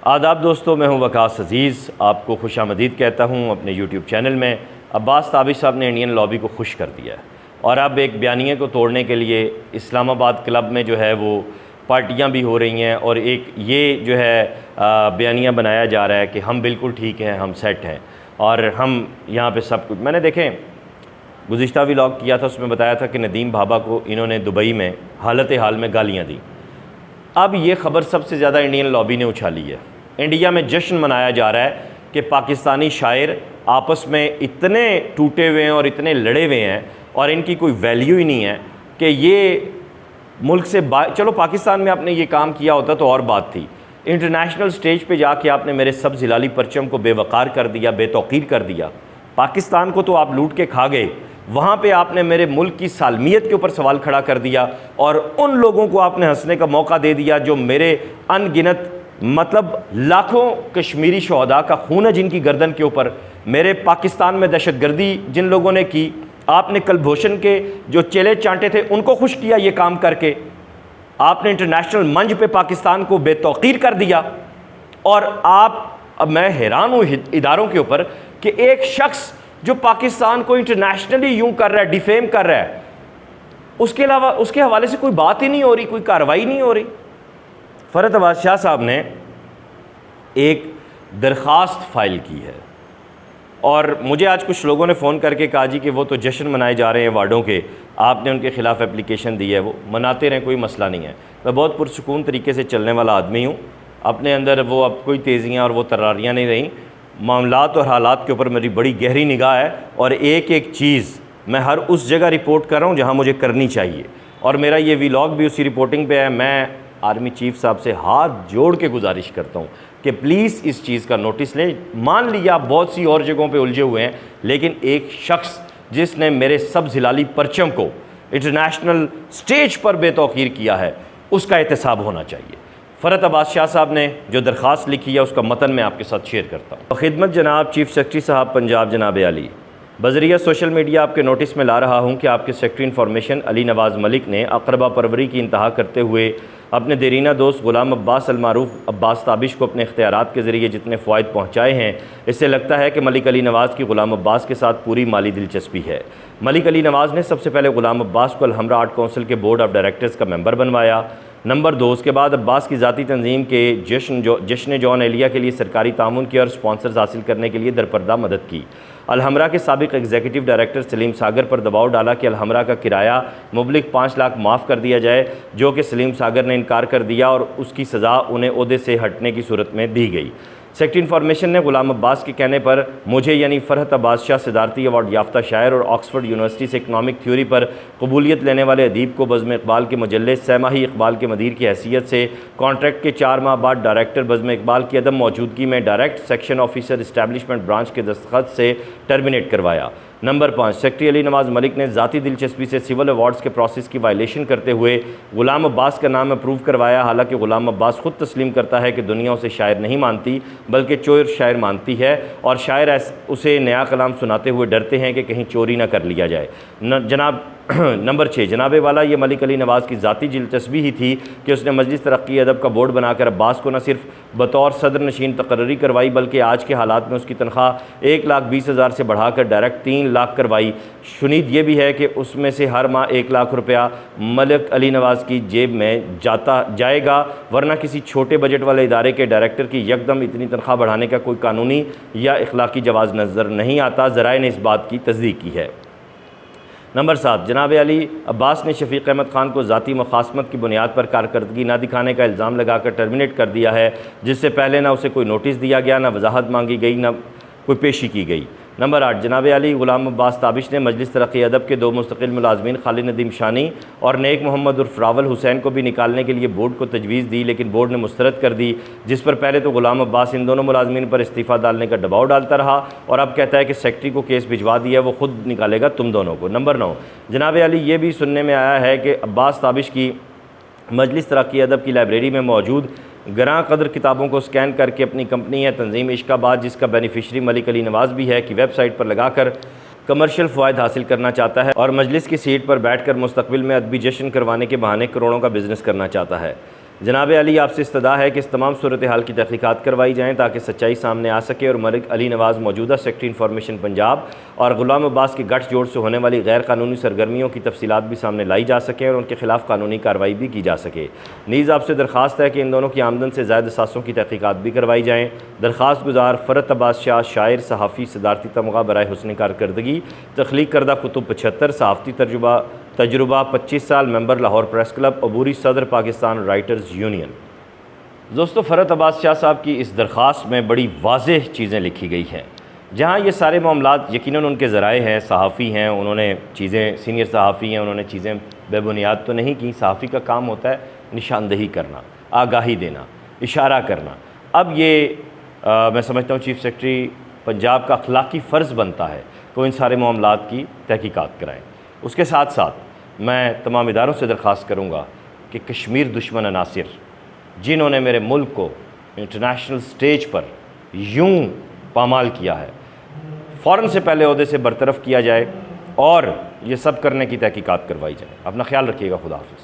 आदाब दोस्तों, मैं हूं वकास अज़ीज़। आपको खुशामदीद कहता हूं अपने यूट्यूब चैनल में। अब्बास ताबिश साहब ने इंडियन लॉबी को खुश कर दिया है और अब एक बयानिए को तोड़ने के लिए इस्लामाबाद क्लब में जो है वो पार्टियां भी हो रही हैं और एक ये जो है बयानिया बनाया जा रहा है कि हम बिल्कुल ठीक हैं, हम सेट हैं और हम यहाँ पे सब कुछ। मैंने देखें गुज़िश्ता व्लॉग किया था, उसमें बताया था कि नदीम बाबा को इन्होंने दुबई में हालत हाल में गालियाँ दी। अब ये ख़बर सबसे ज़्यादा इंडियन लॉबी ने उछाली है। इंडिया में जश्न मनाया जा रहा है कि पाकिस्तानी शायर आपस में इतने टूटे हुए हैं और इतने लड़े हुए हैं और इनकी कोई वैल्यू ही नहीं है कि ये मुल्क से चलो पाकिस्तान में आपने ये काम किया होता तो और बात थी। इंटरनेशनल स्टेज पे जाके आपने मेरे सब जिलाली परचम को बेवकार कर दिया, बेतौकीर कर दिया। पाकिस्तान को तो आप लूट के खा गए, वहाँ पे आपने मेरे मुल्क की सालमियत के ऊपर सवाल खड़ा कर दिया और उन लोगों को आपने हंसने का मौका दे दिया जो मेरे अनगिनत मतलब लाखों कश्मीरी शहदा का खून है जिनकी गर्दन के ऊपर। मेरे पाकिस्तान में दहशतगर्दी जिन लोगों ने की, आपने कुलभूषण के जो चेले चांटे थे उनको खुश किया ये काम करके। आपने इंटरनेशनल मंच पे पाकिस्तान को बेतौकीर कर दिया और अब मैं हैरान हूँ इदारों के ऊपर कि एक शख्स जो पाकिस्तान को इंटरनेशनली यूं कर रहा है, डिफेम कर रहा है, उसके अलावा उसके हवाले से कोई बात ही नहीं हो रही, कोई कार्रवाई नहीं हो रही। फ़रहत अब्बास शाह साहब ने एक दरख्वास्त फ़ाइल की है और मुझे आज कुछ लोगों ने फ़ोन करके कहा जी कि वो तो जश्न मनाए जा रहे हैं वार्डों के, आपने उनके ख़िलाफ़ एप्लीकेशन दी है। वो मनाते रहें, कोई मसला नहीं है। मैं बहुत पुरसुकून तरीके से चलने वाला आदमी हूँ। अपने अंदर वो अब कोई तेज़ियाँ और वो तरारियाँ नहीं रहीं। मामलात और हालात के ऊपर मेरी बड़ी गहरी निगाह है और एक एक चीज़ मैं हर उस जगह रिपोर्ट कर रहा हूँ जहाँ मुझे करनी चाहिए और मेरा ये व्लॉग भी उसी रिपोर्टिंग पे है। मैं आर्मी चीफ साहब से हाथ जोड़ के गुजारिश करता हूँ कि प्लीज़ इस चीज़ का नोटिस लें। मान लिया आप बहुत सी और जगहों पे उलझे हुए हैं, लेकिन एक शख्स जिसने मेरे सब जिलाली परचम को इंटरनेशनल स्टेज पर बेतौकीर किया है उसका एहतसाब होना चाहिए। फ़रहत अब्बास शाह साहब ने जो दरख्वास्त लिखी है उसका मतन मैं आपके साथ शेयर करता हूँ। खिदमत जनाब चीफ सेक्रेटरी साहब पंजाब जनाब अली, बज़रिया सोशल मीडिया आपके नोटिस में ला रहा हूँ कि आपके सेक्रेटरी इंफॉर्मेशन अली नवाज़ मलिक ने अक़रबा परवरी की इंतहा करते हुए अपने देरीना दोस्त ग़ुलाम अब्बास अलमारूफ़ अब्बास ताबिश को अपने इख्तियारात के ज़रिए जितने फ़वाइद पहुँचाए हैं, इससे लगता है कि मलिक अली नवाज़ की ग़ुलाम अब्बास के साथ पूरी माली दिलचस्पी है। मलिक अली नवाज़ ने सबसे पहले ग़ुलाम अब्बास को अलहमरा आर्ट काउंसिल के बोर्ड ऑफ डायरेक्टर्स का मेंबर बनवाया। नंबर 2, उसके बाद अब्बास की ज़ाती तंजीम के जश्न जॉन एलिया के लिए सरकारी तामुन की और स्पॉन्सर्स हासिल करने के लिए दरपर्दा मदद की। अलहमरा के साबिक़ एग्जीक्यूटिव डायरेक्टर सलीम सागर पर दबाव डाला कि अलहमरा का किराया मुबलिक 5 लाख माफ़ कर दिया जाए, जो कि सलीम सागर ने इनकार कर दिया और उसकी सज़ा उन्हें ओहदे से हटने की सूरत में दी गई। सेक्रेटरी इन्फॉर्मेशन ने ग़ुलाम अब्बास के कहने पर मुझे यानी फ़रहत अब्बास शाह सदारती अवार्ड याफ्ता शायर और ऑक्सफोर्ड यूनिवर्सिटी से इकनॉमिक थ्योरी पर कबूलियत लेने वाले अदीब को बज़्म इक़बाल के मजल्ले सहमाही इक़बाल के मदीर की हैसियत से कॉन्ट्रैक्ट के 4 माह बाद डायरेक्टर बज़्म इक़बाल की अदम मौजूदगी में direct section officer establishment branch के दस्तखत से टर्मिनेट करवाया। नंबर 5, सेक्रेटरी अली नवाज़ मलिक ने ज़ाती दिलचस्पी से सिविल अवार्ड्स के प्रोसेस की वायलेशन करते हुए ग़ुलाम अब्बास का नाम अप्रूव करवाया। हालांकि ग़ुलाम अब्बास ख़ुद तस्लीम करता है कि दुनिया उसे शायर नहीं मानती बल्कि चोर शायर मानती है और शायर उसे नया कलाम सुनाते हुए डरते हैं कि कहीं चोरी ना कर लिया जाए। जनाब नंबर 6, जनाबे वाला ये मलिक अली नवाज़ की ज़ाती दिलचस्पी ही थी कि उसने मजलिस तरक्की अदब का बोर्ड बनाकर अब्बास को न सिर्फ बतौर सदर नशीन तकर्री करवाई बल्कि आज के हालात में उसकी तनख्वाह 1,20,000 से बढ़ाकर डायरेक्ट 3 लाख करवाई। शुनीद ये भी है कि उसमें से हर माह 1 लाख रुपया मलिक अली नवाज़ की जेब में जाएगा, वरना किसी छोटे बजट वाले इदारे के डायरेक्टर की यकदम इतनी तनख्वाह बढ़ाने का कोई कानूनी या इखलाकी जवाज़ नज़र नहीं आता। ज़राए ने इस बात की तस्दीक की है। नंबर 7, जनाब अली अब्बास ने शफीक अहमद ख़ान को ज़ाती मुखासमत की बुनियाद पर कारकर्दगी ना दिखाने का इल्ज़ाम लगाकर टर्मिनेट कर दिया है, जिससे पहले ना उसे कोई नोटिस दिया गया, ना वजाहत मांगी गई, ना कोई पेशी की गई। नंबर 8, जनाब अली ग़ुलाम अब्बास ताबिश ने मजलिस तरक्की अदब के 2 मुस्तकिल मुलाजमीन खालिद नदीम शानी और नेक मोहम्मद उर्फ रावल हुसैन को भी निकालने के लिए बोर्ड को तजवीज़ दी, लेकिन बोर्ड ने मुस्तरद कर दी, जिस पर पहले तो ग़ुलाम अब्बास इन दोनों मुलाजमीन पर इस्तीफ़ा डालने का दबाव डालता रहा और अब कहता है कि सेक्रेटरी को केस भिजवा दिया, वो खुद निकालेगा तुम दोनों को। नंबर 9, जनाब अली ये भी सुनने में आया है कि अब्बास ताबिश की मजलिस तरक्की अदब की लाइब्रेरी में मौजूद गरां कदर किताबों को स्कैन करके अपनी कंपनी है तंजीम इश्काबाद, जिसका बेनिफिशरी मलिक अली नवाज़ भी है, कि वेबसाइट पर लगाकर कमर्शियल फ़वाइद हासिल करना चाहता है और मजलिस की सीट पर बैठ कर मुस्तकबिल में अदबी जश्न करवाने के बहाने करोड़ों का बिज़नेस करना चाहता है। जनाब अली आपसे इस्तदा है कि इस तमाम सूरत हाल की तहक़ीक़ात करवाई जाएँ ताकि सच्चाई सामने आ सके और मलिक अली नवाज़ मौजूदा सेक्रेटरी इंफॉर्मेशन पंजाब और ग़ुलाम अब्बास के गठजोड़ से होने वाली गैर कानूनी सरगर्मियों की तफसीलात भी सामने लाई जा सकें और उनके खिलाफ कानूनी कार्रवाई भी की जा सके। नीज़ आपसे दरख्वास्त है कि इन दोनों की आमदन से ज़ायद असासों की तहक़ीक़ात भी करवाई जाएँ। दरख्वास्त गुजार फ़रत अब्बास शाह, शायर, सहाफ़ी, सदारती तमगा बराए हुस्न कारकर्दगी, तख्लीक करदा कुतुब 75, सहाफ़ती तजुर्बा 25 साल, मेंबर लाहौर प्रेस क्लब, अबूरी सदर पाकिस्तान राइटर्स यूनियन। दोस्तों, फ़रत अब्बास शाह साहब की इस दरख्वास्त में बड़ी वाज़ेह चीज़ें लिखी गई हैं, जहाँ ये सारे मामलात यकीनन उनके ज़राए हैं, सहाफ़ी हैं, उन्होंने चीज़ें, सीनियर सहाफ़ी हैं, उन्होंने चीज़ें बेबुनियाद तो नहीं की। सहाफ़ी का काम होता है निशानदही करना, आगाही देना, इशारा करना। अब ये मैं समझता हूँ चीफ़ सेक्रेटरी पंजाब का अखलाकी फ़र्ज़ बनता है कि वो इन सारे मामलात की तहक़ीक़ात कराएँ। उसके साथ साथ मैं तमाम इदारों से दरख्वास्त करूँगा कि कश्मीर दुश्मन अनासिर जिन्होंने मेरे मुल्क को इंटरनेशनल स्टेज पर यूं पामाल किया है, फ़ौरन से पहले ओहदे से बरतरफ़ किया जाए और ये सब करने की तहक़ीक़ात करवाई जाए। अपना ख्याल रखिएगा। खुदा हाफ़िज़।